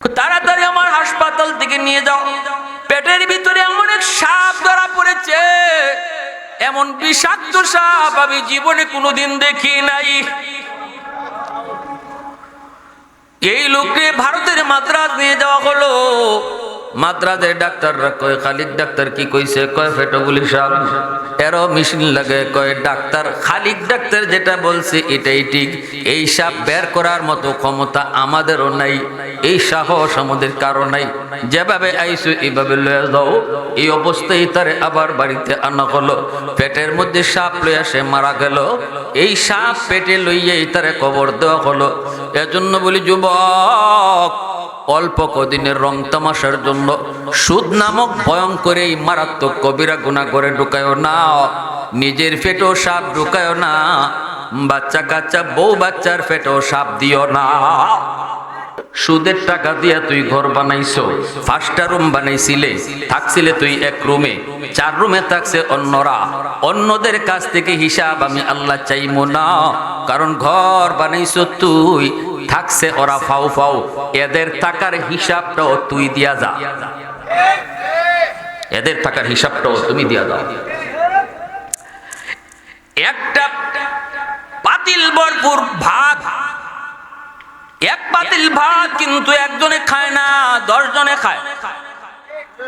তাড়াতাড়ি আমার হাসপাতাল থেকে নিয়ে যাও, পেটের ভিতরে এমন এক সাপ ধরা পড়েছে, এমন বিষাক্ত সাপ আমি জীবনে কোনোদিন দেখি নাই। এই লোককে ভারতের মাদ্রাজ নিয়ে যাওয়া হলো। মাদ্রাজের ডাক্তাররা কয়, খালিক ডাক্তার কি কইছে? কয় ফেটোগুলি সাপ। এরও মেশিন লাগে। কয় ডাক্তার, খালিক ডাক্তার যেটা বলছে এটাই ঠিক। এই সাপ বের করার মতো ক্ষমতা আমাদেরও নাই, এই সাহস আমাদের কারো নাই। যেভাবে আইসো এইভাবে লয়ে যাও। এই অবস্থায় তারে আবার বাড়িতে আনা হলো। পেটের মধ্যে সাপ লইয়া সে মারা গেল। এই সাপ পেটে লইয়াই তারে কবর দেওয়া হলো। এজন্য বলি যুবক, অল্প কদিনের রং তামাশার জন্য সুদ নামক ভয়ঙ্কর এই মারাত্মক কবিরা গুনাহ করে ঢুকায়ও না। নিজের পেটেও সাপ ঢুকায়ও না, বাচ্চা কাচ্চা বউ বাচ্চার পেটেও সাপ দিও না। সুদের টাকা দিয়া তুই ঘর বানাইছো, 5টা রুম বানাইছিলে, থাকছিলে তুই এক রুমে, 4 রুমে থাকছে অন্যরা। অন্যদের কাছ থেকে হিসাব আমি আল্লাহ চাইমু না, কারণ ঘর বানাইছো তুই, থাকছে ওরা ফাও ফাও। এদের টাকার হিসাবটাও তুই দিয়া যা, এদের টাকার হিসাবটাও তুমি দিয়া দাও। একটা পাতিল ভরপুর ভাত, এক পাতিল ভাত কিন্তু একজনে খায় না, 10 জনে খায়।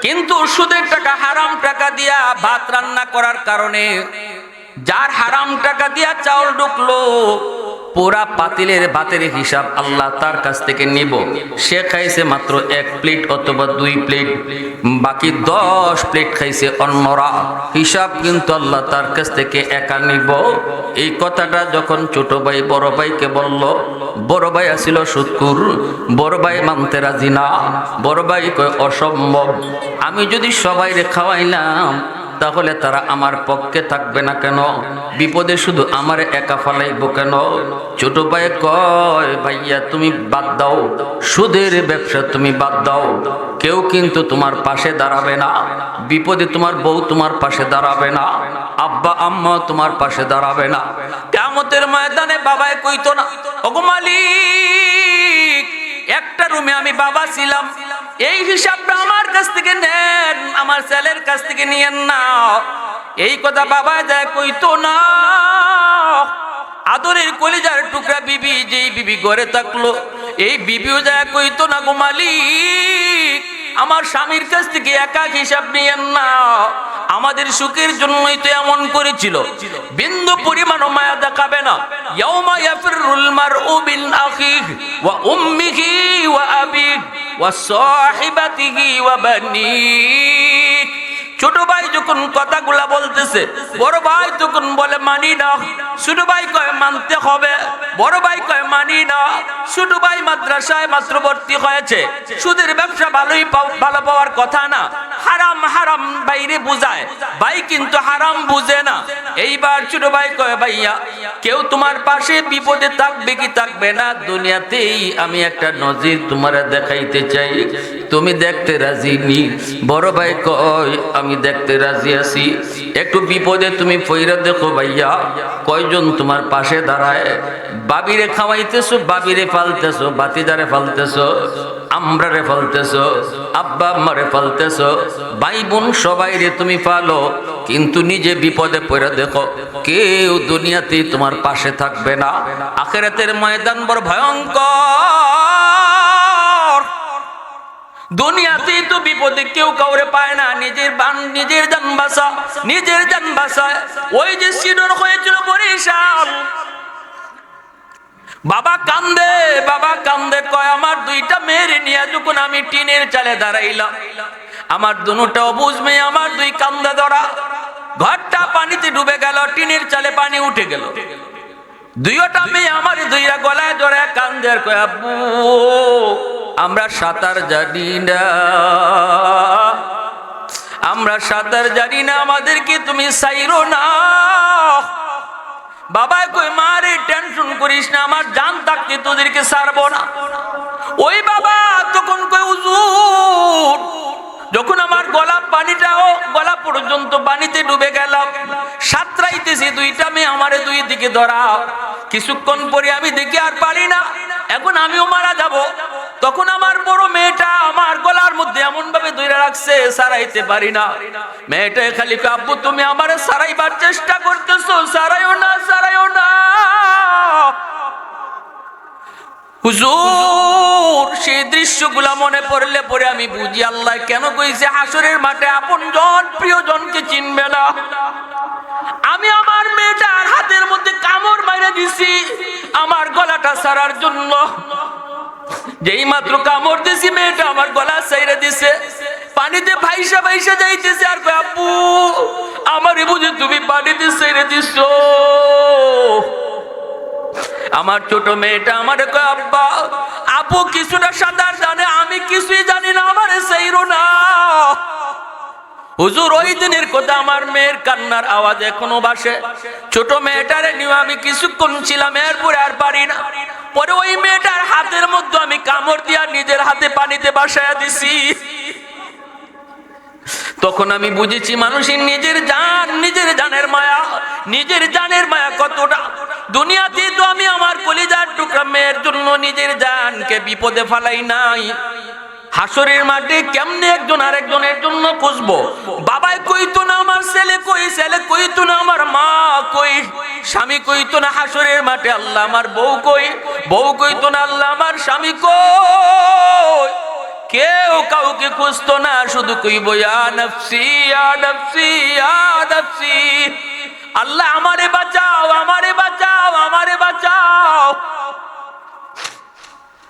কিন্তু সুদের টাকা, হারাম টাকা দিয়া ভাত রান্না করার কারণে যার হারাম টাকা দিয়া চাউল ঢুকলো, পুরা পাতিলের ভাতের হিসাব আল্লাহ তার কাছ থেকে নিব। সে খাইছে মাত্র 1 প্লেট অথবা 2 প্লেট, বাকি 10 প্লেট খাইছে অন্যরা। হিসাব কিন্তু আল্লাহ তার কাছ থেকে একা নিব। এই কথাটা যখন ছোট ভাই বড় ভাইকে বলল, বড় ভাই আসিল সুদখোর, বড় ভাই মানতে রাজি না। বড় ভাই কয় অসম্ভব, আমি যদি সবাইরে খাওয়াইলাম তাহলে তারা আমার পক্ষে থাকবে না কেন? বিপদে শুধু আমার একা ফালাইব কেন? ছোট ভাই কয়, ভাইয়া তুমি বাদ দাও, সুদের ব্যবসা তুমি বাদ দাও। কেউ কিন্তু তোমার পাশে দাঁড়াবে না, বিপদে তোমার বউ তোমার পাশে দাঁড়াবে না, আব্বা আম্মা তোমার পাশে দাঁড়াবে না। কিয়ামতের ময়দানে বাবাই কইতো না, ওগো মালিক, একটা রুমে আমি বাবা ছিলাম, এই হিসাবটা আমার কাছ থেকে নেন, আমার ছেলের কাছ থেকে নিয়েন না। এই কথা বাবা যায় কইতো না। আদরের কলিজার টুকরা বিবি, যেই বিবি ঘরে থাকলো, এই বিবিও যায় কইতো না, গো মালিক, আমার স্বামীর কাছ থেকে একা হিসাব নিয়েন না, আমাদের সুখের জন্যই তো এমন করেছিল। বিন্দু পরিমাণ মায়া দেখাবে না। ইয়াউমা ইয়াফিরুল মারউ মিন আখিহি ওয়া উম্মিহি ওয়া আবিহি ওয়া সাহিবাতিহি ওয়া বানিহি। ছোট ভাই যখন কথাগুলা বলতেছে, বড় ভাই তখন বলে মানি না। ছোট ভাই কয় মানতে হবে, বড় ভাই কয় মানি না। ছোট ভাই মাদ্রাসায় মাত্র ভর্তি হয়েছে, সুদের ব্যবসা ভালো পাওয়ার কথা না, হারাম হারাম বাইরে বুঝায়, ভাই কিন্তু হারাম বুঝে না। এইবার ছোট ভাই কয়, ভাইয়া কেউ তোমার পাশে বিপদে থাকবে কি থাকবে না, দুনিয়াতেই আমি একটা নজির তোমার দেখাইতে চাই, তুমি দেখতে রাজি নি? বড় ভাই কয়, আমি দেখতে রাজি আছি, একটু বিপদে তুমি পইরা দেখো ভাইয়া, কয়জন তোমার পাশে দাঁড়ায়। বাবিরে খাওয়াইতেছো, বাবিরে ফালতেছো, বাতিদারে ফালতেছো, আমরারে ফালতেছো, আব্বা আম্মারে ফালতেছো, ভাই বোন সবাইরে তুমি ফালো, কিন্তু নিজে বিপদে পড়ে দেখো, কেউ দুনিয়াতেই তোমার পাশে থাকবে না। আখিরাতের ময়দান বড় ভয়ঙ্কর। দুনিয়াতেই তো বিপদে কেউ কাউরে পায় না, নিজের জান বাঁচা, নিজের জান বাঁচায়। ওই যে সিডর হয়েছিল বরিশাল, বাবা কান্দে, বাবা কান্দে, কয় আমার 2টা মেয়ের নিয়ে যখন আমি টিনের চালে দাঁড়াইলাম, আমার দুটা অবুঝ মেয়ে, আমার 2 কান্দে ধরা, ঘরটা পানিতে ডুবে গেল, টিনের চালে পানি উঠে গেল। 2টা মেয়ে আমার 2টা গলায় ধরে কান্দে আর কয়, আব্বু আমরা সাঁতার জানি না, আমরা সাঁতার জানি না, আমাদেরকে তুমি ছাইরো না। বাবা কই, মারে টেনশন করিস না, আমার জান থাকতে তোদেরকে ছাড়বো না। ওই বাবা তখন কই, হুজুর যখন আমার গলা পর্যন্ত পানিতে ডুবে গেলাম, সাঁতরাইতেছি, 2টা মেয়ে আমারে 2 দিকে ধরা, কিছুক্ষণ পরে আমি দেখি আর পারি না, এখন আমিও মারা যাব। তখন আমার বড় মেয়েটা আমার গলার মধ্যে এমন ভাবে ধরে রাখছে, সারাইতে পারি না। মেয়েটা খালি কয়, আব্বু তুমি আমারে সারাইবার চেষ্টা করতেছো, সারাইও না, সারাইও না। হুজুর, সেই দৃশ্যগুলা মনে পড়লে পরে আমি বুঝি আল্লাহ কেন কইছে হাসরের মাঠে আপনজন প্রিয়জনকে চিনবে না। আমি আমার মেয়েটার হাতের মধ্যে কামড় মাইরে দিছি আমার গলাটা ছাড়ার জন্য। যেই মাত্র কামড় দিছি মেয়েটা আমার গলা ছাইরে দিছে, পানিতে ভাইসা ভাইসা যাইতেছে। আর কয়, আব্বু আমারে বুঝি তুমি পানিতে ছাইরে দিছো। আমার ছোট মেয়েটা আমারে কয়, আব্বা আপু কিছুটা সাঁতার জানে, আমি কিছুই জানি না, আমারে ছাইরো না। হুজুর, ওই দিনের কথা আমার মেয়ের কান্নার আওয়াজ এখনো ভাসে। ছোট মেয়েটারে নিয়ে আমি কিছুক্ষণ ছিলাম, এরপরে আর পারি না। পরে ওই মেয়েটার হাতের মধ্যে আমি কামড় দিয়া নিজের হাতে পানিতে ভাসায়া দিছি। তখন আমি বুঝেছি মানুষের নিজের জান, নিজের জানের মায়া, নিজের জানের মায়া কতটা। দুনিয়াতে তো আমি আমার কলিজার টুকরা মেয়ের জন্য নিজের জানকে বিপদে ফালাই নাই। হাসরের মাঠে কেমনে একজন আরেকজনের জন্য খুঁজবো? বাবাই কইতো না আমার ছেলে কই, ছেলে কইতো না আমার মা কই, স্বামী কইতো না হাসরের মাঠে আল্লাহ আমার বউ কই, বউ কইতো না আল্লাহ আমার স্বামী কই। কেউ কাউকে খুঁজতো না, শুধু কইব ইয়া নফসি ইয়া নফসি ইয়া নফসি। আল্লাহ আমারে বাঁচাও, আমারে বাঁচাও, আমারে বাঁচাও।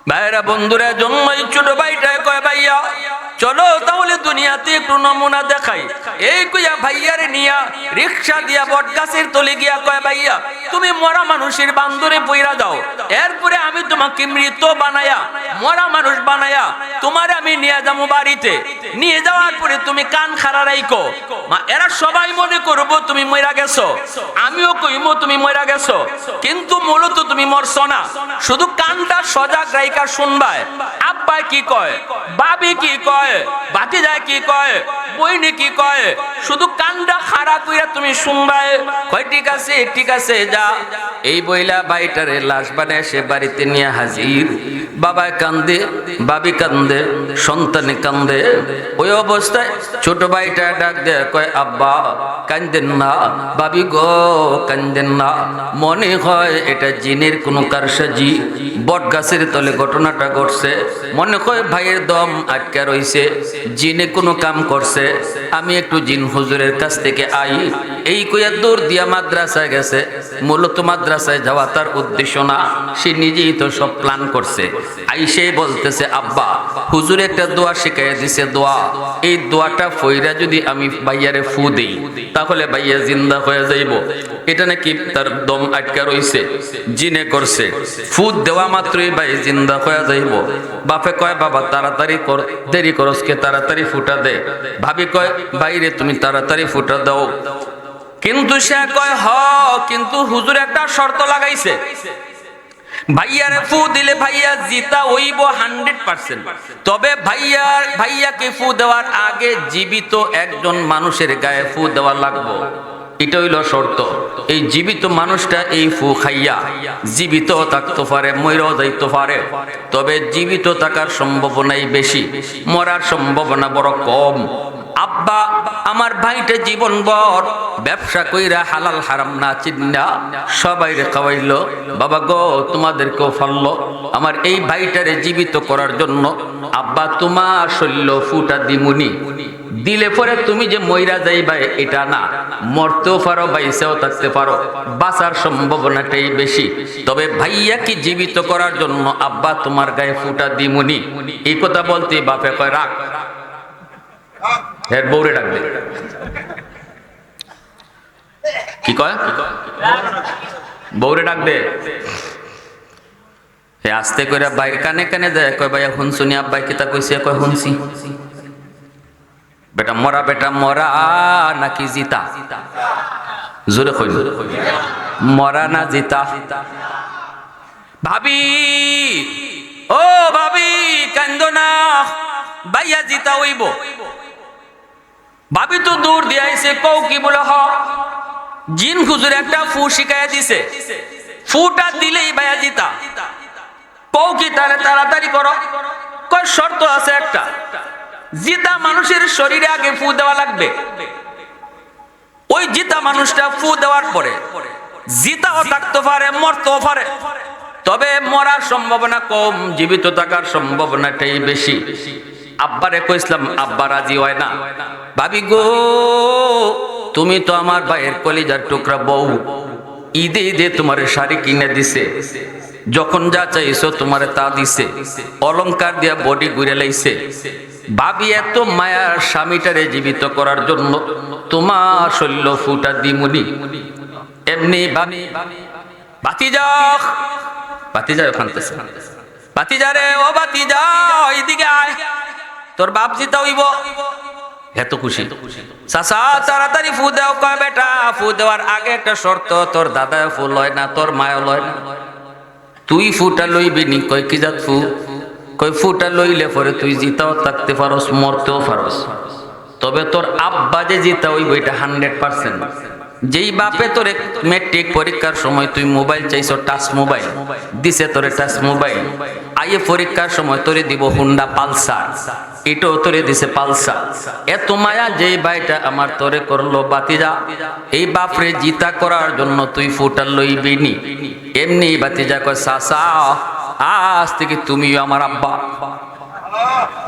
ভাইরা বন্ধুরা, জন্মই ছোট ভাইটা কয়, ভাইয়া চলো তাহলে দুনিয়াতে একটু নমুনা দেখাই। এই কইয়া ভাইয়ারে নিয়া রিক্সা দিয়া বট গাছের তলে গিয়া কয়, ভাইয়া তুমি মরা মানুষের বান্দরে পইরা দাও, এরপরে আমি তোমাকে মৃত বানায়া, মরা মানুষ বানায়া তোমারে আমি নিয়ে যাবো বাড়িতে। নিয়ে যাওয়ার পরে তুমি কান খাড়া রাইকো, এরা সবাই মনে করবো তুমি মইরা গেছো, আমিও কইমো তুমি মইরা গেছো, কিন্তু মূলত তুমি মরছো না। শুধু কানটা সজাগ রাইকা শুনবাই, আব্বা কি কয়, বাবি কি কয়, ভাতিজা কি কয়, বইনি কি কয়, শুধু কানটা খাড়া কইরা তুমি শুনবাই। কয় ঠিক আছে, ঠিক আছে যা। এই বইলা ভাইটারে লাশ বানায় সে বাড়িতে নিয়ে হাজির। বাবা কান্দে, বাবি কান্দে, সন্তানে কান্দে। ওই অবস্থায় ছোট ভাইটা ডাক দেয়, কয় আব্বা কান্দেন না, বাবি গো কান্দেন না, মনে হয় এটা জিনের কোনো কারসাজি। বট গাছের তলে ঘটনাটা ঘটছে, মনে হয় ভাইয়ের দম আটকা রইছে, জিনে কোনো কাম করছে, আমি একটু জিন হুজুরের কাছ থেকে আই। এই কইয়া দৌড় দিয়া মাদ্রাসায় গেছে। মূলত মাদ্রাসায় যাওয়া তার উদ্দেশ্য না, সে নিজেই তো সব প্ল্যান করছে। আইসে বলতেছে, আব্বা হুজুর একটা দোয়া শিখাইয়া দিছে, দোয়া, এই দোয়াটা ফইরা যদি আমি ভাইয়ারে ফু দেই তাহলে ভাইয়া জিন্দা হয়ে যাইব। এটা নাকি তার দম আটকা রইছে, জিনে করছে, ফু দেওয়া মাত্রই ভাই জিন্দা হয়ে যাইব। বাপে কয়, বাবা তাড়াতাড়ি কর, দেরি করসকে তাড়াতাড়ি ফুটা দে। ভাবি কয়, বাইরে তুমি তাড়াতাড়ি ফুটা দাও। কিন্তু সে কয়, হ কিন্তু হুজুর একটা শর্ত লাগাইছে, ভাইয়ারে ফু দিলে ভাইয়া জিতা হইব 100%। তবে ভাইয়াকে ফু দেওয়ার আগে জীবিত একজন মানুষের গায়ে ফু দেওয়া লাগবে, এটা হইল শর্ত। এই জীবিত মানুষটা এই ফু খাইয়া জীবিত থাকতে পারে, মইরাও যাইতে পারে, তবে জীবিত থাকার সম্ভাবনাই বেশি, মরার সম্ভাবনা বড় কম। আব্বা আমার ভাইটা জীবনভর ব্যবসা কইরা হালাল হারাম না চিন্না সবাইরে খাওয়াইলো। বাবা গো তোমাদেরকেও ফাললো। আমার এই ভাইটারে জীবিত করার জন্য আব্বা তোমার শৈল্য ফুটা দিমুনি, দিলে পরে তুমি যে মইরা যাইবা এটা না, মরতেও পারো, বাইসেও থাকতে পারো, বাঁচার সম্ভাবনাটাই বেশি। তবে ভাইয়াকে জীবিত করার জন্য আব্বা তোমার গায়ে ফুটা দিমুনি। এই কথা বলতে বাপে কয়, রাখ, এর বউরে ডাক দে। কি কয়, বউরে ডাক দে। আস্তে করে বাইর কানে কানে দেয়, কয় ভাইয়া শুনছুনি আব্বাই কিতা কইছে? কয় শুনছি। বেটা মরা নাকি জিতা? জোরে কইল, মরা না জিতা? ভাবি, ও ভাবি কান্দো না, ভাইয়া জিতা হইব। ভাবি তো দূর দিয়ে আইছে, কও কি বলে? হ, জিন হুজুর একটা ফু শিখাইয়া দিছে, ফুটা দিলেই ভাইয়া জিতা। কও কি তাহলে তাড়াতাড়ি করো। কয় শর্ত আছে একটা, জিতা মানুষের শরীরে আগে ফু দেওয়া লাগবে। ওই জিতা মানুষটা ফু দেওয়ার পরে জিতাও থাকতে পারে, মরতেও পারে, তবে মরার সম্ভাবনা কম, জীবিত থাকার সম্ভাবনাটাই বেশি। আব্বারে কইছিলাম, আব্বা রাজি হয় না। ভাবি গো, তুমি তো আমার ভাইয়ের কলিজার টুকরা বউ, ঈদে ঈদে তোমার শাড়ি কিনে দিছে, যখন যা চাইছো তোমার তা দিছে, অলংকার দিয়া বডি ঘুরে লাইছে। ভাবি এত মায়ার স্বামীটারে জীবিত করার জন্য তোমার শৈল্য ফুটা দিমুনি। এমনি ভাবি বাতিজা, বাতিজা ওখানতেছে, বাতিজা রে, ও বাতিজা এইদিকে আয়, তোর বাপ জিতা হইব। এত খুশি, চাচা তাড়াতাড়ি ফু দেও। কয় বেটা, ফু দেওয়ার আগে একটা শর্ত, তোর দাদা ফু লয় না, তোর মায়া লয় না, তুই ফুটা লইবি নি। কয় কি জাত ফু? কয় ফুটা লইলে পরে তুই জিতাও থাকতে পারস, মরতেও পারস, তবে তোর আব্বা যে জিতা হইব এটা 100%। যেই বাপে তোরে মেট্রিক পরীক্ষার সময় তুই মোবাইল চাইছো, টাচ মোবাইল দিছে তোরে, টাচ মোবাইল। আইএ পরীক্ষার সময় তোরে দিব হুন্ডা পালসার, এটাও তোরে দিছে পালসার। এত মায়া যেই ভাইটা আমার তোরে করলো বাতিজা, এই বাপরে জিতা করার জন্য তুই ফুটা লইবি নি। এমনি বাতিজা কয়, চাচা আজ থেকে তুমিও আমার আব্বা।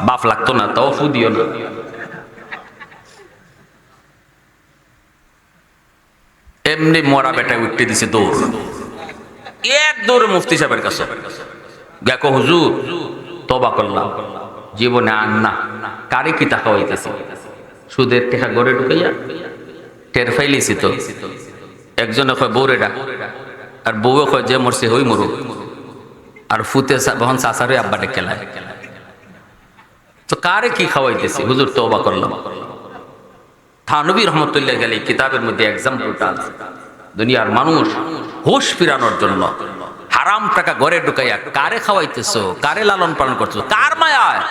বাপ লাগতো না, তাও ফু দিও না। এমনি মরা বেটা উঠতে দিছে দৌড়, এক দৌড়ে মুফতি সাহেবের কাছে। দেখো হুজুর, তবা করলাম, জীবনে আর না। কারে কি টাকা হইতেছে, সুদের টাকা গড়ে ঢুকাইয়া টের ফাইলিছি তো। একজনে কয় বউরে ডাক, আর বউও কয় যে মরছে হই মরুক, আর ফুতে বহন চাচারে আব্বা ডেকে লাগে। তো কারে কি খাওয়াইতেছি হুজুর, তওবা করলাম। থানবী রহমতুল্লাহ আলাইহি কিতাবের মধ্যে এক্সাম্পলটা আছে। দুনিয়ার মানুষ হুঁশ ফিরানোর জন্য হারাম টাকা ঘরে ঢুকাইয়া কারে খাওয়াইতেছো, কারে লালন পালন করতেছো, কার মায়ায়?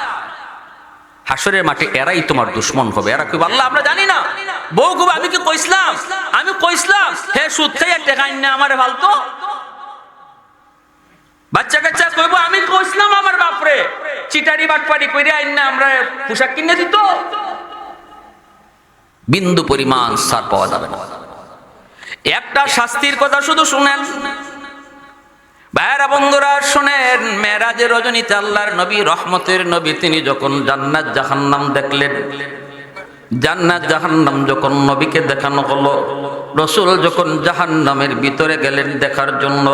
হাসরের মাঠে এরাই তোমার দুশ্মন হবে। এরা কইবে, আল্লাহ আমরা জানি না। বউ কইবে, আমি কি কইছিলাম, আমি কইছিলাম হে সুদ খাইয়া টাকা আইন না আমারে ফালতো। বাচ্চা কাচ্চা কইবো, আমি কইছিলাম আমার বাপরে চিটারি বাটপারি কইরে আইন না আমরা পোশাক কিনে দিত। বিন্দু পরিমাণ সার পাওয়া যাবে না। একটা শাস্তির কথা শুধু শুনেন ভাইরা বন্ধুরা, শুনেন। মেরাজের রজনীতে আল্লাহর নবী, রহমতের নবী, তিনি যখন জান্নাত জাহান্নাম দেখলেন, জান্নাত জাহান্নাম যখন নবীকে দেখানো হলো, রসুল যখন জাহান্নামের ভিতরে গেলেন দেখার জন্য,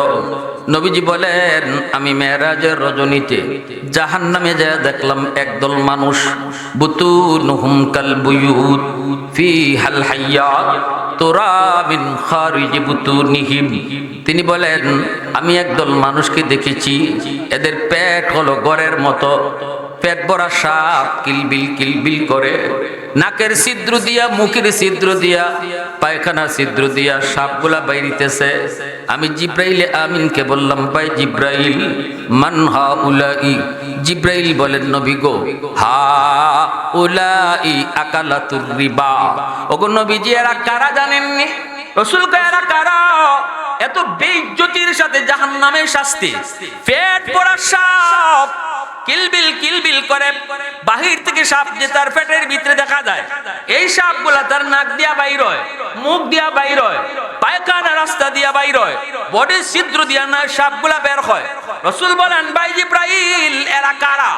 নবীজি বলেন, আমি মেরাজের রজনীতে জাহান্নামে যা দেখলাম একদল মানুষ, বুতুনুহুম কাল বুয়ুত ফিহাল হাইয়াত তুরা মিন খারিজি বুতুনিহিম। তিনি বলেন, আমি একদল মানুষকে দেখেছি, এদের পেট হলো ঘরের মতো, পেট ভরা সাপ কিলবিল কিলবিল করে, নাকের ছিদ্র দিয়া, মুখের ছিদ্র দিয়া, পায়খানার ছিদ্র দিয়া সাপগুলা বাইরিতেছে। আমি জিব্রাইল আমিনকে বললাম, ভাই জিব্রাইল, মান হাউলাই? জিব্রাইল বলেন, নবী গো, হাউলাই আকালাতুর রিবা। ওগো নবীজি, এরা কারা জানেননি? রাসূল কয়, এরা কারা? এত বেইজ্জতির সাথে জাহান্নামের শাস্তি, পেট ভরা সাপ কিলবিল কিলবিল করে, বাহির থেকে সাপ যে তার পেটের ভিতরে দেখা যায়, এই সাপগুলা তার নাক দিয়া বাইর হয়, মুখ দিয়া বাইর হয়, পায়খানা রাস্তা দিয়া বাইর হয়, বডির ছিদ্র দিয়া না সাপগুলা বের হয়। রাসূল বলেন, ভাই জিব্রাইল, এরা কারা?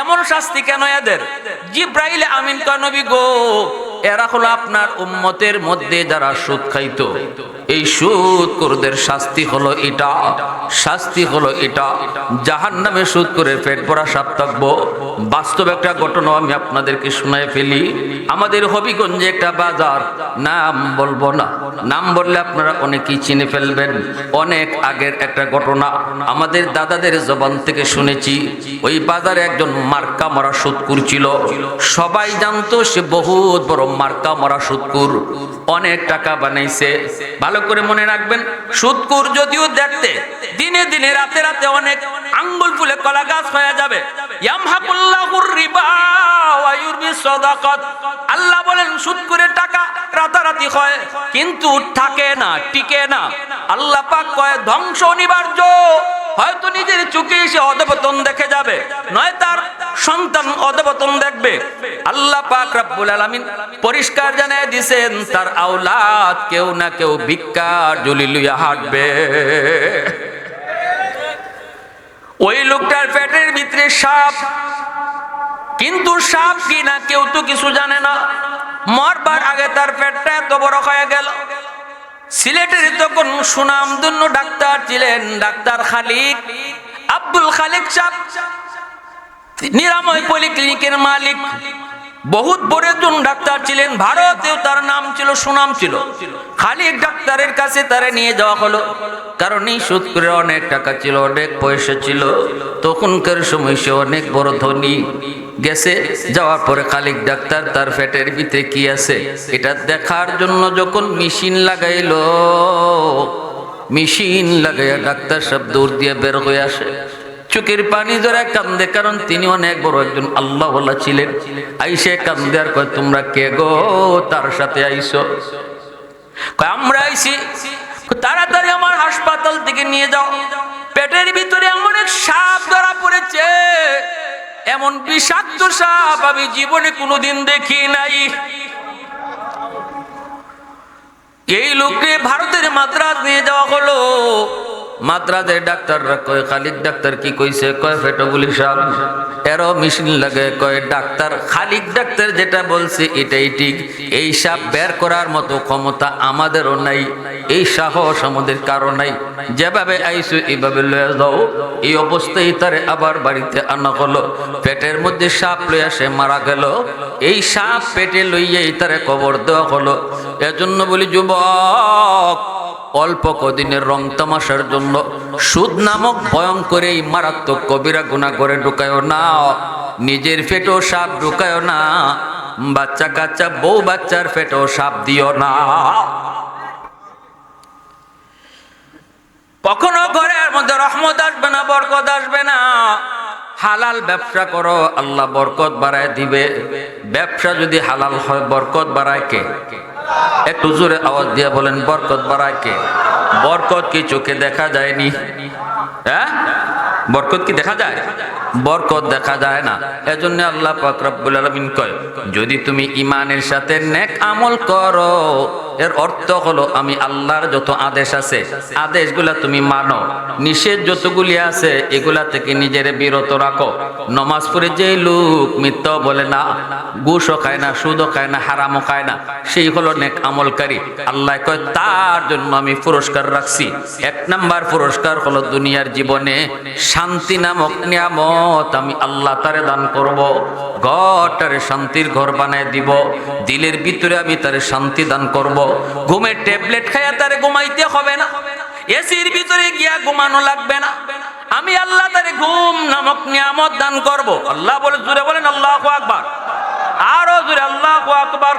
এমন শাস্তি কেন এদের? জিব্রাইল আমিন কয়, নবী গো, এরা হলো আপনার উম্মতের মধ্যে যারা সুদ খাইতো, এই সুদখোরদের শাস্তি হলো এটা, শাস্তি হলো এটা, জাহান্নামে সুদ করে পেট ভরা সাপ থাকবো। বাস্তব একটা ঘটনা আমি আপনাদেরকে শোনায় ফেলি। আমাদের হবিগঞ্জে একটা বাজার, নাম বলবো না, নাম বললে আপনারা অনেকেই চিনে ফেলবেন। অনেক আগের একটা ঘটনা, আমাদের দাদাদের জবান থেকে শুনেছি। ওই বাজারে একজন মার্কা মরা সুদকুর ছিল, সবাই জানতো সে বহুত বড় মার্কা মরা সুদকুর, অনেক টাকা বানাইছে। ভালো করে মনে রাখবেন, সুদকুর যদিও দেখতে দিনে দিনে রাতে রাতে অনেক আঙ্গুল ফুলে কলা গাছ হয়ে যাবে, ইয়ামহাকুল্লাহুর রিবা ওয়া ইউরবিস সাদাকাত। আল্লাহ বলেন, সুদকুরের টাকা রাতারাতি হয় কিন্তু থাকে না, টিকে না। আল্লাহ পাক কয়, ধ্বংস অনিবার্য, হয়তো নিজের চোখে এসে অধপতন দেখে যাবে, নয় তার সন্তান অধপতন দেখবে। আল্লাহ পাক রব্বুল আলামিন পরিষ্কার জানিয়ে দিয়েছেন, তার আওলাদ কেউ না কেউ ভিক্ষার ঝুলি লইয়া হাঁটবে। ওই লোকটার পেটের ভিতরে সাপ, কিন্তু সাপ কি না কেউ তো কিছু জানে না। মরবার আগে তার পেটটা এত বড় হয়ে গেল। সিলেটের তখন সুনামধন্য ডাক্তার ছিলেন ডাক্তার খালিক, আব্দুল খালিক সাহেব, নিরাময় পলিক্লিনিকের মালিক, বহুত বড় একজন ডাক্তার ছিলেন। ভারতেও তার নাম ছিল, সুনাম ছিল। খালিক ডাক্তারের কাছে তারে নিয়ে যাওয়া হলো, কারণ এই সুদ করে অনেক টাকা ছিল, অনেক পয়সা ছিল। তখনকার সময় সে অনেক বড় ধনী। গেছে, যাওয়ার পরে খালিক ডাক্তার তার পেটের ভিতরে কি আছে এটা দেখার জন্য যখন মেশিন লাগাইলো, মেশিন লাগাইয়া ডাক্তার সব দৌড় দিয়ে বের হয়ে আসে, চোখের পানি ধরে কান্দে, কারণ তিনি অনেক বড় একজন আল্লাহওয়ালা ছিলেন। আইসে কান্দে আর কয়, তোমরা কে গো, তার সাথে আইসো? কয়, আমরা আইসি। তাড়াতাড়ি আমার হাসপাতাল থেকে নিয়ে যাও, পেটের ভিতরে এমন এক সাপ ধরা পড়েছে, এমন বিষাক্ত সাপ আমি জীবনে কোনোদিন দেখি নাই। এই লোককে ভারতের মাদ্রাজ নিয়ে যাওয়া হলো। মাদ্রাজের ডাক্তাররা কয়, খালিক ডাক্তার কি কইছে? কয়, পেটগুলি সাপ। এরও মেশিন লাগে। কয়, ডাক্তার খালিক ডাক্তার যেটা বলছে এটাই ঠিক। এই সাপ বের করার মতো ক্ষমতা আমাদেরও নাই, এই সাহস আমাদের কারো নাই। যেভাবে আইসো এইভাবে লয়ে যাও। এই অবস্থায় তারে আবার বাড়িতে আনা হলো। পেটের মধ্যে সাপ লইয়া সে মারা গেল। এই সাপ পেটে লইয়াই তারে কবর দেওয়া হলো। এজন্য বলি, যুবক, অল্প কদিনের রং তামাশার জন্য সুদ নামক ভয়ঙ্কর এই মারাত্মক কবিরা গুনাহ করে ঢুকায়ও না। নিজের পেটেও সাপ ঢুকায়ও না, বাচ্চা কাচ্চা বউ বাচ্চার পেটেও সাপ দিও না। কখনো ঘরের মধ্যে রহমত আসবে না, বরকত আসবে না। হালাল ব্যবসা করো, আল্লাহ বরকত বাড়ায় দিবে। ব্যবসা যদি হালাল হয়, বরকত বাড়ায় কে? একটু জোরে আওয়াজ দিয়ে বলেন, বরকত বাড়ায় কে? বরকত কি চোখে দেখা যায়নি? হ্যাঁ, বরকত কি দেখা যায়? বরকত দেখা যায় না। এজন্য আল্লাহ পাক রব্বুল আলামিন কয়, যদি তুমি ঈমানের সাথে নেক আমল করো, এর অর্থ হলো আমি আল্লাহর যত আদেশ আছে আদেশগুলা তুমি মানো, নিষেধ যতগুলি আছে এগুলা থেকে নিজের বিরত রাখো। নামাজ পড়ে যেই লোক মিথ্যা বলে না, ঘুষও খায় না, সুদও খায় না, হারামও খায় না, সেই হলো নেক আমলকারী। আল্লাহ কয়, তার জন্য আমি পুরস্কার রাখছি। এক নাম্বার পুরস্কার হলো দুনিয়ার জীবনে শান্তি নামক নিয়ামত আমি আল্লাহ তারে দান করব। ঘরটারে শান্তির ঘর বানায় দিব, দিলের ভিতরে আমি তারে শান্তি দান করব। ঘুমের ট্যাবলেট খাইয়া তারে ঘুমাইতে হবে না, এসির ভিতরে গিয়া ঘুমানো লাগবে না। আমি আল্লাহ তারে ঘুম নামক নিয়ামত দান করব। আল্লাহ বলে, জোরে বলেন আল্লাহু আকবার, আরো জোরে আল্লাহু আকবার।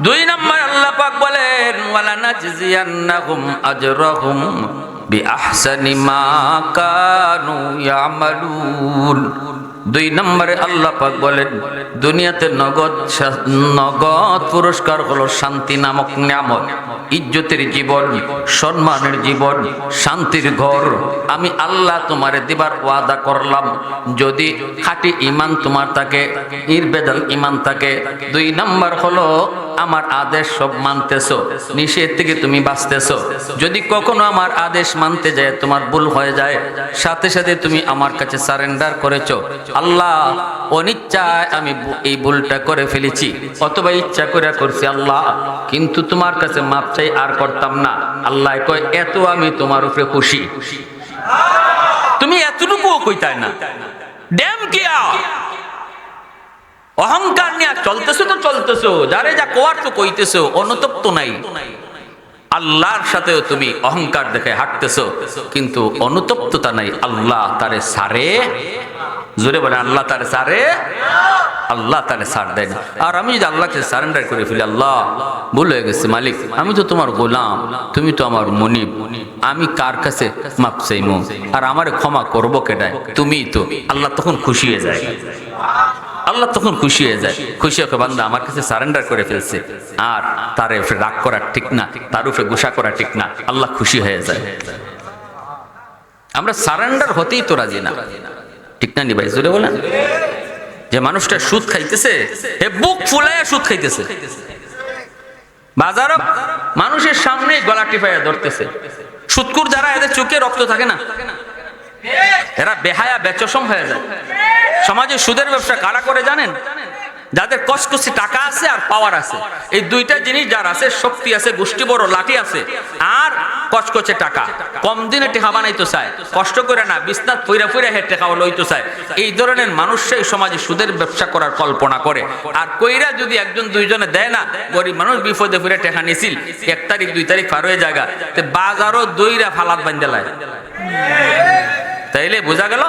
দুই নম্বর আল্লাহ পাক বলেন, ওয়ালা নাজজিয়ান্নাহুম আজরাহুম বিআহসানি মা কানু ইয়ামালুন। দুই নম্বরে আল্লাহ পাক বলেন, দুনিয়াতে নগদ পুরস্কার হলো শান্তি নামক নিয়ামত, ইজ্জতের জীবন, সম্মানের জীবন, শান্তির ঘর আমি আল্লাহ তোমারে দিবার ওয়াদা করলাম, যদি খাঁটি ঈমান তোমার থাকে, নির্বেজাল ঈমান থাকে। দুই নম্বর হলো আমার আদেশ সব মানতেছো, নিষেধ থেকে তুমি বাঁচতেছো। যদি কখনো আমার আদেশ মানতে যায় তোমার ভুল হয়ে যায়, সাথে সাথে তুমি আমার কাছে সারেন্ডার করেছো, আল্লাহ অনিচ্ছায় আমি এই ভুলটা করে ফেলেছি, অথবা ইচ্ছা করে করছি আল্লাহ, কিন্তু তোমার কাছে মাপ চাই আর করতাম না। আল্লাহ কয়, এত আমি তোমার উপরে খুশি, তুমি এতটুকুও কইতাই না। ড্যাম কিয়া অহংকার নিয়ে চলতেছো তো চলতেছো, যারে যা কোয়ার তো কইতেছো, অনুতপ্ত নাই। আল্লাহর সাথেও তুমি অহংকার দেখে হাঁটতেছো, কিন্তু অনুতপ্ততা নাই। আল্লাহ তারে সারে, জোরে বলে আল্লাহ তারে সারে, আল্লাহ তারে সার দেয় না। আর আমি যদি আল্লাহকে সারেন্ডার করে ফেলি, আল্লাহ ভুল হয়ে গেছে মালিক, আমি তো তোমার গোলাম, তুমি তো আমার মনিব, আমি কার কাছে মাপ চাইমু আর আমারে ক্ষমা করবো কেটায়? তুমি তো। আল্লাহ তখন খুশি হয়ে যায়, আল্লাহ তখন খুশি হয়ে যায়, খুশি হয়ে বান্দা আমার কাছে সারেন্ডার করে ফেলছে। আর তার উপরে রাগ করা ঠিক না, তার উপরে গুসা করা ঠিক না, আল্লাহ খুশি হয়ে যায়। আমরা সারেন্ডার হতেই তো রাজি না, ঠিক না নি ভাই? জোরে বলেন। যে মানুষটা সুদ খাইতেছে, এ বুক ফুলায় সুদ খাইতেছে, বাজার মানুষের সামনে গলা টিপাইয়া ধরতেছে। সুদকুর যারা, এদের চোখে রক্ত থাকে না, এরা বেহায়া বেচসম হয়ে যায়। সমাজে সুদের ব্যবসা কারা করে জানেন? যাদের কসকসি টাকা আছে আর পাওয়ার আছে, এই দুইটা জিনিস যার আছে, শক্তি আছে, গোষ্ঠী বড় লাঠি আছে, আর কসকসে টাকা, কম দিনে টেকা বানাইতে চায়, কষ্ট করে না, বিছনাত ফইরা ফইরা হে টেকা লইতে চায়, এই ধরনের মানুষরাই সমাজে সুদের ব্যবসা করার কল্পনা করে। আর কইরা যদি একজন দুইজনে দেয় না, গরিব মানুষ বিপদে ফিরে টেকা নিছিল, 1 তারিখ 2 তারিখ পার হয়ে জায়গা, বাজারও দইরা ফালাত বান্ধেলায়। তাইলে বোঝা গেল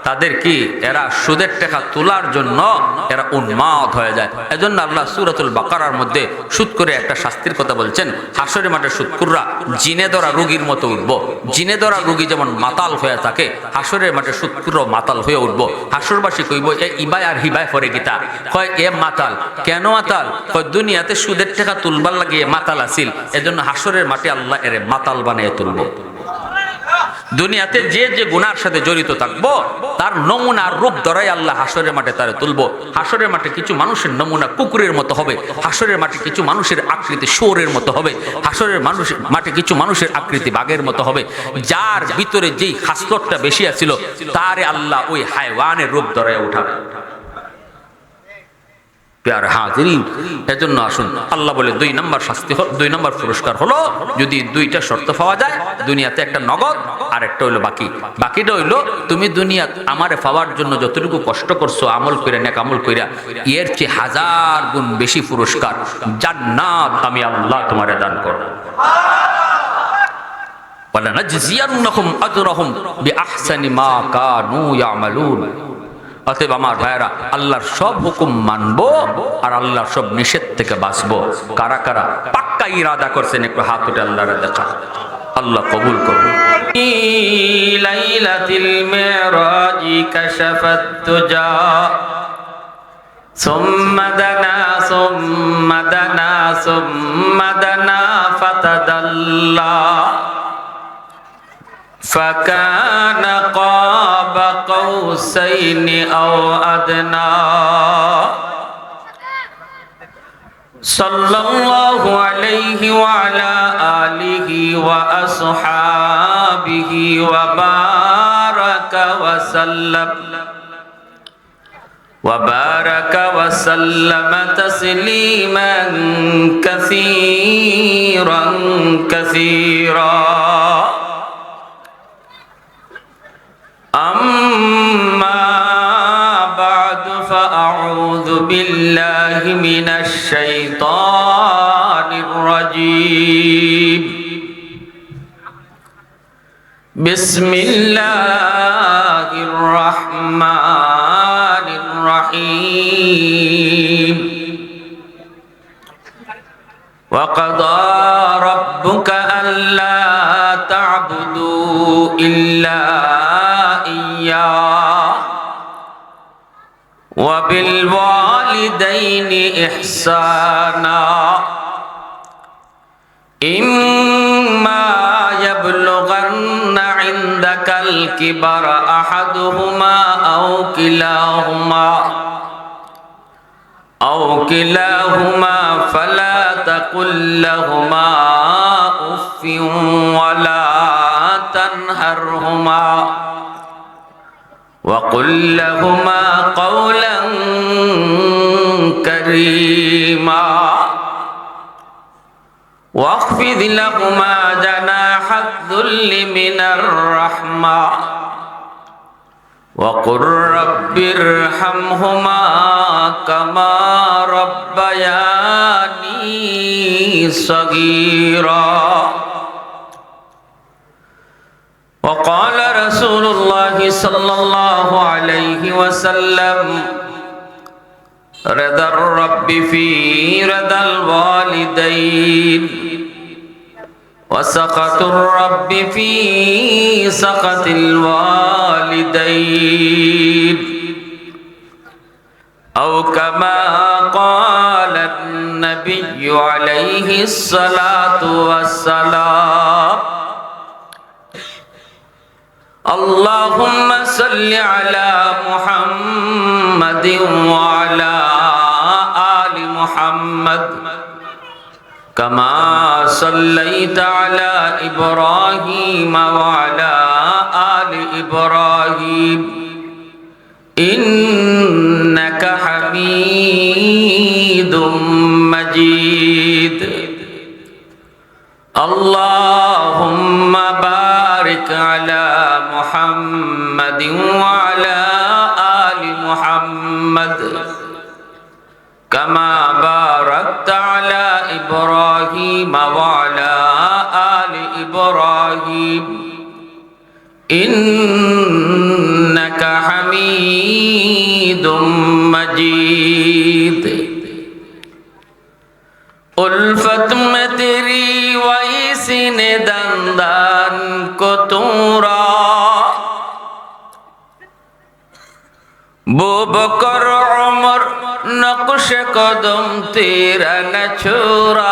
তাদের কি, এরা সুদের টাকা তোলার জন্য এরা উন্মাদ হয়ে যায়। এজন্য আল্লাহ সূরাতুল বাকারার মধ্যে সুদ করে একটা শাস্তির কথা বলছেন। হাসরের মাঠে সুদকুররা জিনে ধরা রোগীর মতো উঠব। জিনে ধরা রোগী যেমন মাতাল হয়ে থাকে, হাসরের মাঠে সুদকুররাও মাতাল হয়ে উঠব। হাসরবাসী কইব, এ ইবাই আর হিবাই ফরে গীতা কয়, এ মাতাল কেন মাতাল? কয় দুনিয়াতে সুদের টাকা তুলবার লাগিয়ে মাতাল আসিল, এজন্য হাসরের মাঠে আল্লাহ এর মাতাল বানিয়ে তুলব। দুনিয়াতে যে যে গুনার সাথে জড়িত থাকবো, তার নমুনা রূপ ধরাই আল্লাহ হাসরের মাঠে তারে তুলবো। হাসরের মাঠে কিছু মানুষের নমুনা কুকুরের মতো হবে, হাসরের মাঠে কিছু মানুষের আকৃতি শুয়োরের মতো হবে, হাসরের মাঠে কিছু মানুষের আকৃতি বাঘের মতো হবে। যার ভিতরে যেই খাসলতটা বেশি আছিল, তারে আল্লাহ ওই হায়ওয়ানের রূপ ধরাই উঠাবে। প্যার হাজিরিন, এজন্য আসুন, আল্লাহ বলে 2 নম্বর শাস্তি, 2 নম্বর পুরস্কার হলো যদি 2টা শর্ত পাওয়া যায়, দুনিয়াতে একটা নগদ আর একটা হইলো বাকি। বাকিটা হইলো তুমি দুনিয়া আমারে পাওয়ার জন্য যতটুকু কষ্ট করছো, আমল কইরা, নেক আমল কইরা, এর চেয়ে 1000 গুণ বেশি পুরস্কার, জান্নাত আমি আল্লাহ তোমারে দান করব। ওয়ালা নাজজিয়ান্নাহুম আজরাহুম বিআহসানি মা কানু ইয়ামালুন। অতএব আমার ভাইরা, আল্লাহর সব হুকুম মানবো আর আল্লাহর সব নিষেধ থেকে বাঁচবো। কারা কারা পাক্কা ইরাদা করছেন একটু হাত উঠে আল্লাহর দেখা। আল্লাহ কবুল করুন। লাইলাতুল মিরাজি কাশাফাত তুজা সুম্মা দানা ফাতাদাল্লা فكان قاب قوسين أو أدنى صلى الله عليه وعلى آله وأصحابه وبارك وسلم تسليما كثيرا أما بعد فأعوذ بالله من الشيطان الرجيم بسم الله الرحمن الرحيم وقضى ربك ألا تعبدوا إلا وبالوالدين إحسانا إما يبلغن عندك الكبر أحدهما أو كلاهما فلا تقل لهما أف ولا تنهرهما وقل لهما قولا كريما واخفض لهما جناح الذل من الرحمة وقل رب ارحمهما كما ربياني صغيرا وقال رسول الله صلى الله عليه وسلم رضا الرب في رضا الوالدين وسخط الرب في سخط الوالدين أو كما قال النبي عليه الصلاة والسلام اللهم صل على محمد وعلى آل محمد كما صليت على إبراهيم وعلى آل إبراهيم إنك حميد مجيد اللهم بارك على محمد وعلى آل محمد كما باركت على إبراهيم وعلى آل إبراهيم إنك حميد مجيد उल्फत में तेरी वही सीने दंदान को तूरा वो बकर उमर नक्श कदम तेरा न छोरा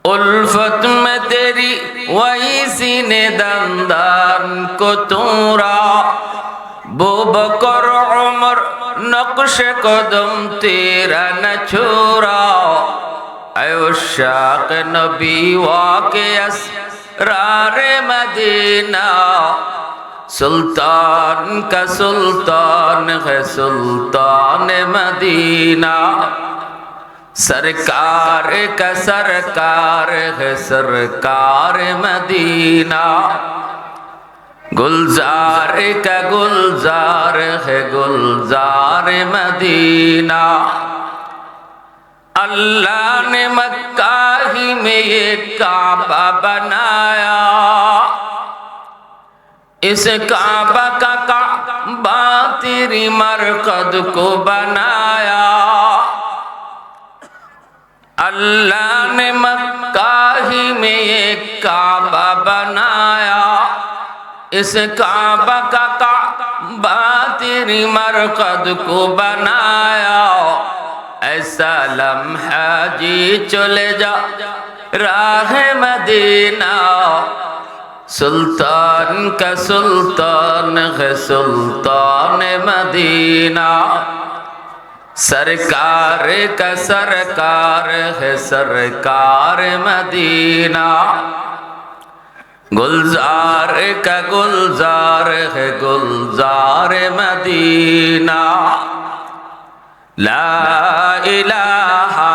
उल्फत में तेरी वही सीने दंदान को तूरा वो बकर उमर नक्श कदम तेरा न छोरा अशाक नबी वाके असरार मदीना सुल्तान का सुल्तान है सुल्तान मदीना सरकार का सरकार है सरकार मदीना गुलजार का गुलजार है गुलजार मदीना अल्लाह ने मक्का ही में ये काबा बनाया इस काबा का काबा तेरी मरकद को बनाया अल्लाह ने मक्का ही में ये काबा बनाया इस काबा का काबा तेरी मरकद को बनाया ऐसा लम्हा जी चले जा राह मदीना सुल्तान का सुल्तान है सुल्तान मदीना सरकार का सरकार है सरकार मदीना गुलजार का गुलजार है गुलजार मदीना ला इलाहा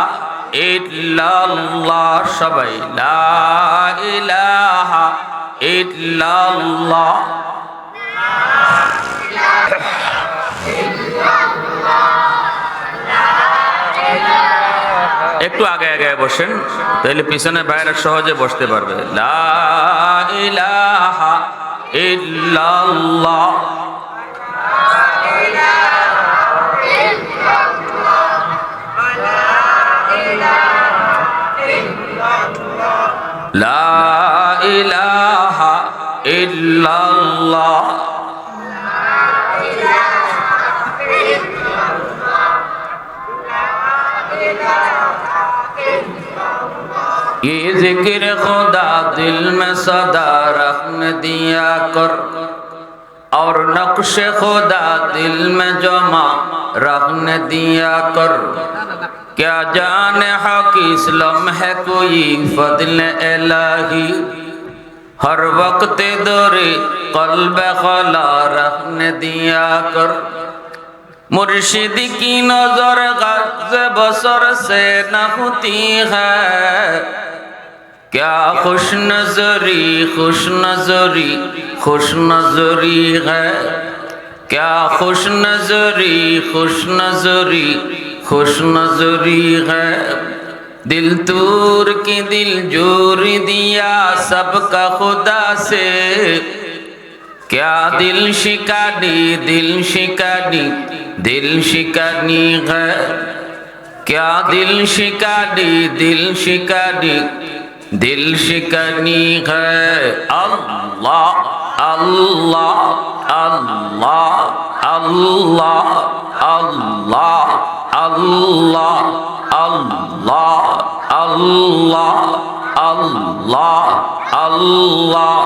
इल्लल्लाह सबाई ला इलाहा इल्लल्लाह একটু আগে আগে বসেন তাহলে পিছনে ভাইরা সহজে বসতে পারবে লা ইলাহা ইল্লাল্লাহ লা ইলাহা ইল্লাল্লাহ ये जिक्र खुदा दिल में सदा रखने दिया कर और नक्श खुदा दिल में जमा रखने दिया कर क्या जाने हक इस्लाम है कोई फضل इलाही हर वक्त दौरे कल्ब खला रखने दिया कर मुर्शिद की नजर गज़ बसर से न होती है क्या खुश नजरी खुश नजरी खुश नजरी है क्या खुश नजरी खुश नजरी खुश नजरी है दिल तूर की दिल जोर दिया सबका खुदा से क्या दिल शिकानी दिल शिकानी दिल शिकानी है क्या दिल शिकानी दिल शिकानी दिल शिकनी है अल्लाह अल्लाह अल्लाह अल्लाह अल्लाह अल्लाह अल्लाह अल्लाह আল্লাহ আল্লাহ।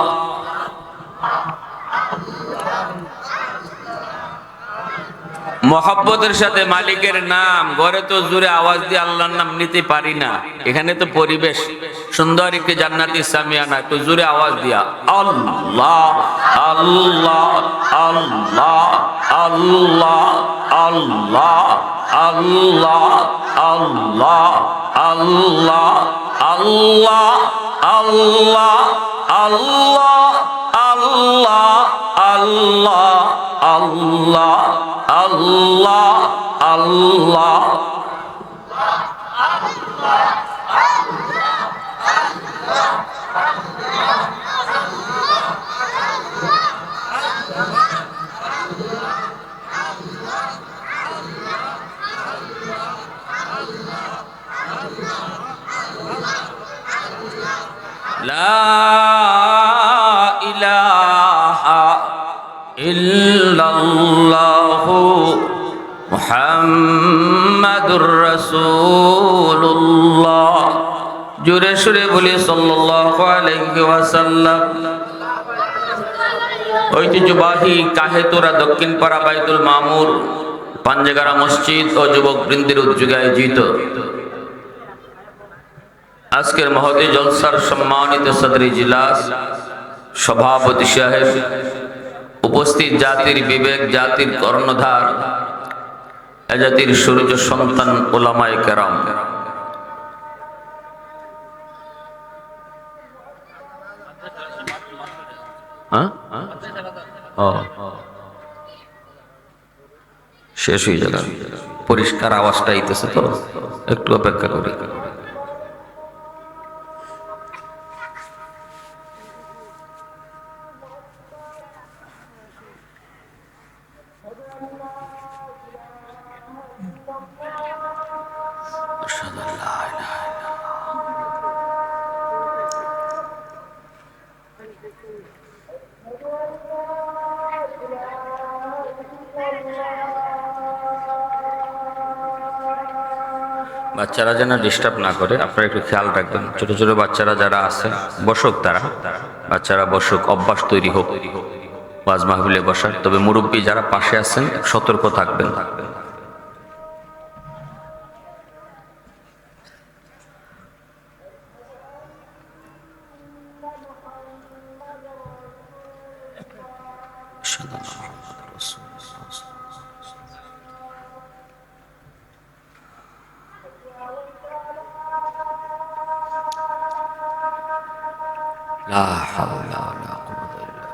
মহব্বতের সাথে মালিকের নাম, ঘরে তো জোরে আওয়াজ দিয়ে আল্লাহর নাম নিতে পারি না, এখানে তো পরিবেশ সুন্দর, একটি জান্নাতি সামিয়ানা, একটু জোরে আওয়াজ দিয়া আল্লাহ আল্লাহ আল্লাহ আল্লাহ আল্লাহ আল্লাহ আল্লাহ আল্লাহ আল্লাহ আল্লাহ আল্লাহ আল্লাহ আল্লাহ আল্লাহ আল্লাহ আল্লাহ। লা ইলাহা ইল্লাল্লাহু মুহাম্মাদুর রাসূলুল্লাহ। জোরে সুরে বলি সাল্লাল্লাহু আলাইহি ওয়াসাল্লাম। ঐতিহ্যবাহী কাহেতুরা দক্ষিণ পাড়া বাইতুল মামুর পাঞ্জেগারা মসজিদ ও যুবক বৃন্দের উদ্যোগে আয়োজিত আজকের মহতী জলসার সম্মানিত সদরি ইজলাস সভাপতি সাহেব, উপস্থিত জাতির বিবেক, জাতির কর্ণধার, এ জাতির সূর্য সন্তান উলামায়ে কেরাম, শেষ হয়ে যাবে, পরিষ্কার আওয়াজটা আইতেছে তো, একটু অপেক্ষা করি। বাচ্চারা যেন ডিস্টার্ব না করে, আপনারা একটু খেয়াল রাখবেন। ছোট ছোট বাচ্চারা যারা আছে বসুক, তারা বাচ্চারা বসুক, অভ্যাস তৈরি হোক ওয়াজ মাহফিলে বসার। তবে মুরব্বী যারা পাশে আছেন সতর্ক থাকবেন। লা হাওলা ওয়ালা কুওয়াতা ইল্লা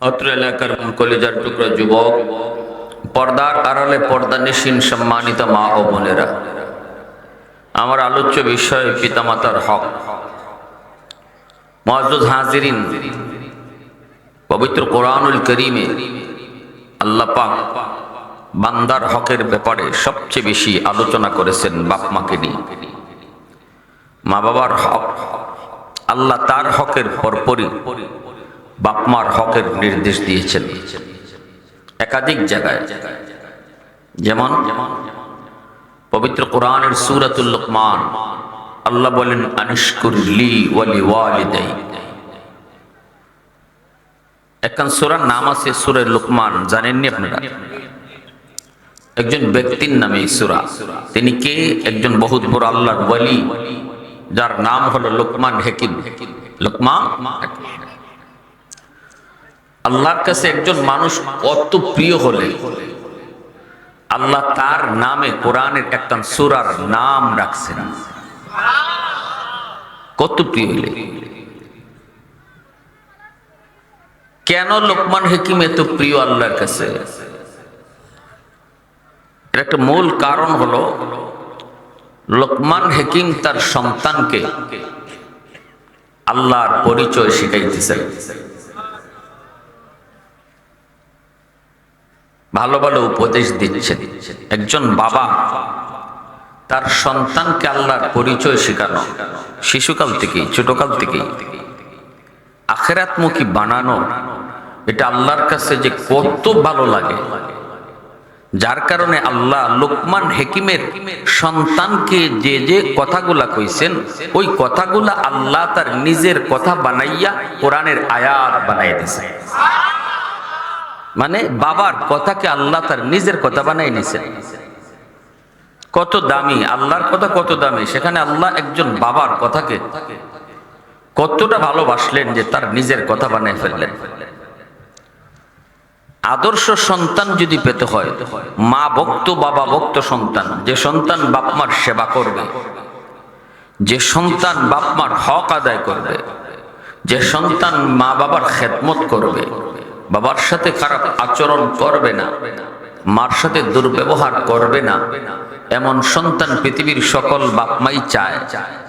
অত্র এলাকার কলিজার টুকরা যুবক, পর্দার আড়ালে পর্দানিশীন সম্মানিত মা ও বোনেরা, আমার আলোচ্য বিষয় পিতামাতার হক। মুআজ্জাজ হাজিরিন, পবিত্র কোরআনুল কারীমে আল্লাহ পাক বান্দার হকের ব্যাপারে সবচেয়ে বেশি আলোচনা করেছেন বাপ মাকে নিয়ে। মা বাবার হক, আল্লাহ তার হকের পরপরই বাপ মার হকের নির্দেশ দিয়েছেন একাধিক জায়গায়। যেমন পবিত্র কোরআনের সূরাতুল লুকমান আল্লাহ বলেন আনিশকুর লি ওয়া লিওয়ালিদাইক। একখান সূরার নাম আছে সূরা লুকমান, জানেননি আপনারা? একজন ব্যক্তির নামে এই সূরা। তিনি কে? একজন বহুত বড় আল্লাহর ওয়ালি, যার নাম হলো লোকমান হাকিম। লোকমান আল্লাহর কাছে একজন মানুষ কত প্রিয় হলে আল্লাহ তার নামে কোরআনের একটা সূরার নাম রাখছেন। কত প্রিয় হলে, কেন লোকমান হাকিম এত প্রিয় আল্লাহর কাছে? এর একটা মূল কারণ হলো লোকমান হাকিম তার সন্তানকে আল্লাহর পরিচয় শিখাইতেছেন। ভালো ভালো উপদেশ দিচ্ছেন। একজন বাবা তার সন্তানকে আল্লাহর পরিচয় শেখানো, শিশুকাল থেকেই, ছোটকাল থেকেই আখিরাতমুখী বানানো, এটা আল্লাহর কাছে যে কত ভালো লাগে, যার কারণে আল্লাহ লোকমান হাকিমের সন্তানকে যে যে কথাগুলা কইছেন, ওই কথাগুলা আল্লাহ তার নিজের কথা বানাইয়া কোরআনের আয়াত বানাই দিয়েছে। মানে বাবার কথাকে আল্লাহ তার নিজের কথা বানাই নিছেন। কত দামি আল্লাহর কথা, কত দামি! সেখানে আল্লাহ একজন বাবার কথাকে কতটা ভালোবাসলেন যে তার নিজের কথা বানাই ফেললেন। আদর্শ সন্তান যদি পেতে হয়, মা ভক্ত বাবা ভক্ত সন্তান, যে সন্তান বাপ মার সেবা করবে, যে সন্তান বাপ মার হক আদায় করবে, যে সন্তান মা বাবার খেদমত করবে, বাবার সাথে খারাপ আচরণ করবে না, মার সাথে দুর্ব্যবহার করবে না, এমন সন্তান পৃথিবীর সকল বাপ মাই চায়,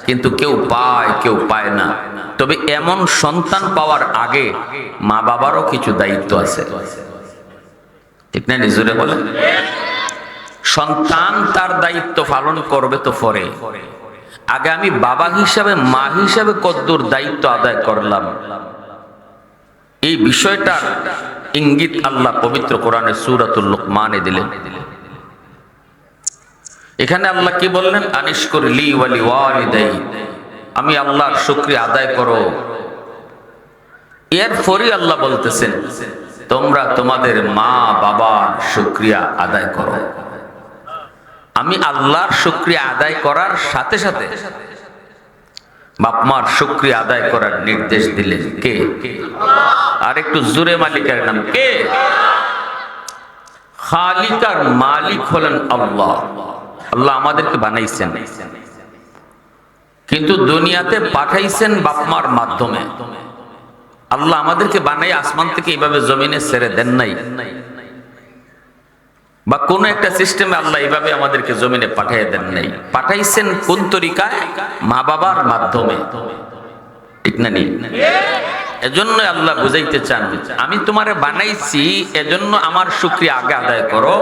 কিন্তু কেউ পায় কেউ পায় না। তবে এমন সন্তান পাওয়ার আগে মা বাবারও কিছু দায়িত্ব আছে, ঠিক না? নিজরে বলে সন্তান তার দায়িত্ব পালন করবে তো পরে, আগে আমি বাবা হিসাবে মা হিসাবে কতদূর দায়িত্ব আদায় করলাম, এই বিষয়টার ইঙ্গিত আল্লাহ পবিত্র কোরআনে সূরাতুল লুকমানে দিলেন। এখানে আল্লাহ কি বললেন? আনিশকুর লি ওয়া লিওয়ালিদাই, আমি আল্লাহর শুকরিয়া আদায় করো। এরপরই আল্লাহ বলতেছেন তোমরা তোমাদের মা বাবার শুকরিয়া আদায় করো। আমি আল্লাহর শুকরিয়া আদায় করার সাথে সাথে বাপ মার শুকরিয়া আদায় করার নির্দেশ দিলেন কে? আর একটু জোরে মালিকের নাম কে? খালিকার মালিক হলেন আল্লাহ। আল্লাহ আমাদেরকে বানাইছেন, কিন্তু দুনিয়াতে পাঠাইছেন বাপ মার মাধ্যমে। আল্লাহ আমাদেরকে বানাই আসমান থেকে এইভাবে জমিনে ছেড়ে দেন নাই, বা কোন একটা সিস্টেমে আল্লাহ এইভাবে আমাদেরকে জমিনে পাঠিয়ে দেন নাই। পাঠাইছেন কোন তরিকায়? মা বাবার মাধ্যমে, ঠিক না? নি এজন্য আল্লাহ বুঝাইতে চান আমি তোমারে বানাইছি, এজন্য আমার শুকরিয়া আগে আদায় করো।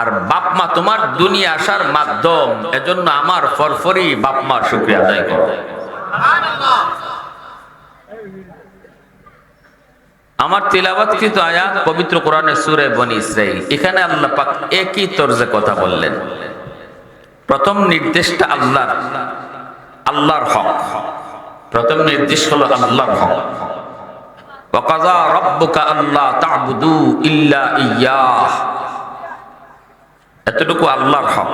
আর বাপ মা তোমার দুনিয়া আসার মাধ্যম, এজন্য আমার ফরফরি বাপ মার শুকরিয়া আদায় করো। আমার তিলাওয়াতকৃত আয়াত পবিত্র কোরআনের সূরা বনী ইসরাঈল, এখানে আল্লাহ পাক একই তরজে কথা বললেন। প্রথম নির্দেশটা আল্লাহর হক। প্রথম নির্দেশ হলো আল্লাহর হক। ওয়া কাযা রাব্বুকা আল্লা তা'বুদু ইল্লা ইয়্যাহ, এতটুকু আল্লাহর হক।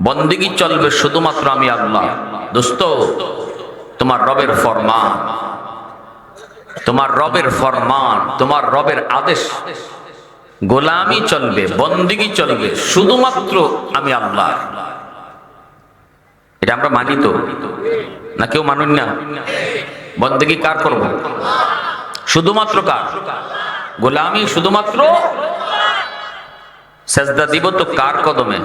বন্দেগী চলবে শুধুমাত্র আমি আল্লাহ। দোস্ত, তোমার রবের ফরমান, তোমার রবের ফরমান, তোমার রবের আদেশ, গোলামি চলবে, বন্দেগী চলবে শুধুমাত্র আমি আল্লাহ। এটা আমরা মানি তো না? কেউ মানুন না? বন্দেগী কার করব? শুধুমাত্র কার? গোলামি শুধুমাত্র। সেজদা দিব তো কার কদমে?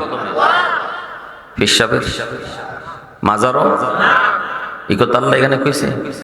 বিশ্বাবের মাজারও? এই কথা আল্লাহ এখানে কইছে।